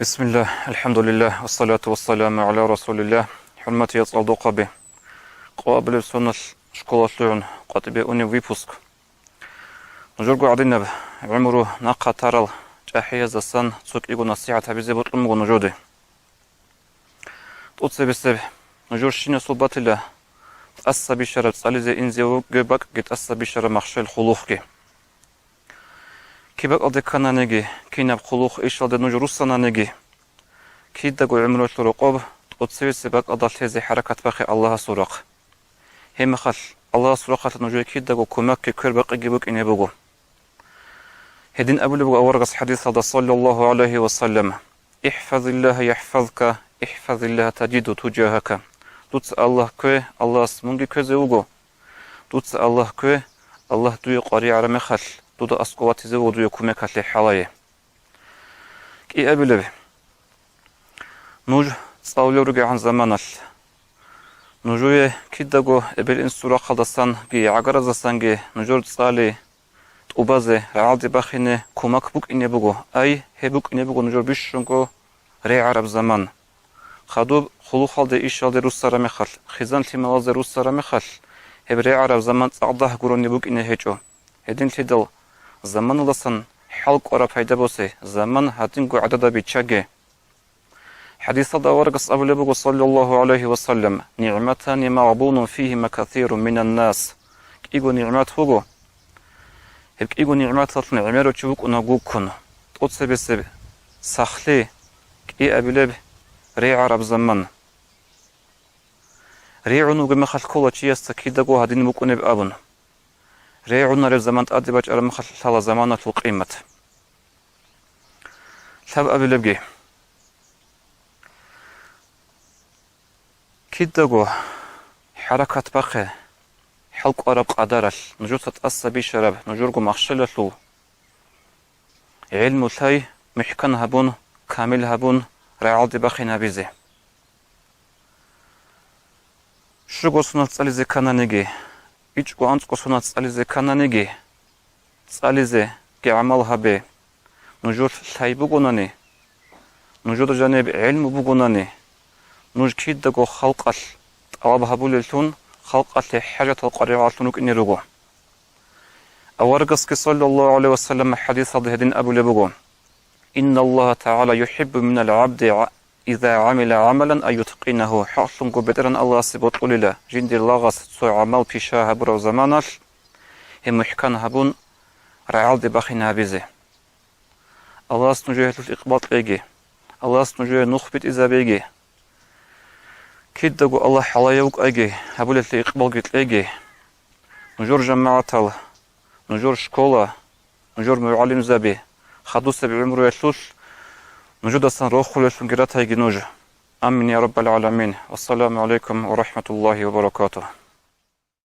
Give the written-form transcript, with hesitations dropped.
بسم الله الحمد لله والصلاة والسلام على رسول الله حرمتي يصعد به قابل سنة شكوى لعن قطبي أني ويبوسك نجرق عدنا عمره ناقة ترى جاحية زسان تسوك إيقو نصيحة بزي بطلمغو نجودي تقصي بسيب نجور شين صوبات الله تأسى بشرة تسالي زي إنزي وقبك تأسى بشرة مخشي الخلوخك كيبك أدي كان نجي كيناب خلوخ إيش أدي نجور السنة نجي كي دقو عمرو الرقوب تقصي بسيبك أدل هزي حركة بخي الله سرق هم خل الله سرقة نجور كي دقو كمك كربق إجيبك إني بقو هدين أبو لبقى أورغس حديث هذا صلى الله عليه وسلم احفظ الله يحفظك احفظ الله تجد تجاهك دوتس الله كوي الله اسمونجي كوزي وغو دوتس الله كوي الله دوي قاري عرمي خل دودو أسقواتي زيو دوي كومي كتلي حلاي كي أبو لبي نوج صاولي رجع عن زمانال نوجوي كي دقو إبل إنسورا خلصان جي عقرزسان جي نجور تصالي تقوبازي رعالدي باخيني كوماك بوك إني بوغو أي هبوك إني بوغو نجور بيشنكو ري عرب زمان خدوب خلوخ هالدي إيش هالدي روس سارا مخل خزان تيمالازي روس سارا مخل هب ري عرب زمان تعضاه قرون نبوك إني هيجو هدين تيدل زمان لسن حلق ورا فايدة بوسي زمان هاتنكو عددا بيتشاقي حديث هذا ورقص أبو لبوغو صلى الله عليه وسلم نعمتان مغبون فيهما كثير من الناس إيغو نعمات هوغو هبك إيغو نعمات هاتن عميرو تشوك ونقوكون تقصي بسيب سخلي كي أبو لب ري عرب زمان ري عنو بمخل كولا تشيستا كي دقو هادين مكوني بأبن ري عنو رب زمان تأدي باج أرى مخل حالا زمانة القيمة شاب أبو لبجي كي دقو حركة بقى حلق أرب قدرل نجور تتأسى بشرب نجوركو مخشلتلو علم الهي محكن هبون كامل هبون رعالدي باخي نابيزي شرقو سنة تساليزي كانانيجي إيجقو أنتقو سنة تساليزي كانانيجي تساليزي كي عمال هبي نجور الهي بغناني نجور جانب علم بغناني نجور كيدقو خلقل طلب هبوللتون خلقل حاجة القريعة إني رغو أورقسك صلى الله عليه وسلم حديث هذين أبو لبغو إن الله تعالى يحب من العبد إذا عمل عملا أن يتقنه حاصلنكو بدران الله سبط قليلا جندي اللاغس سو عمل بيشا هبرو زمانال هم محكان هبون رعال دي باخي نابيزي الله سنجوه الإقباط إيجي الله سنجوه نخبت إذا بيجي كيد دقو الله حلايوك إيجي هبولة الإقبال قلت إيجي نجور جماعة نجور شكولة نجور معلم زبي خدوس بعمره يشوش نجود أصلا روح خلوش من قراتها يجي نوج آمين يا رب العالمين والسلام عليكم ورحمة الله وبركاته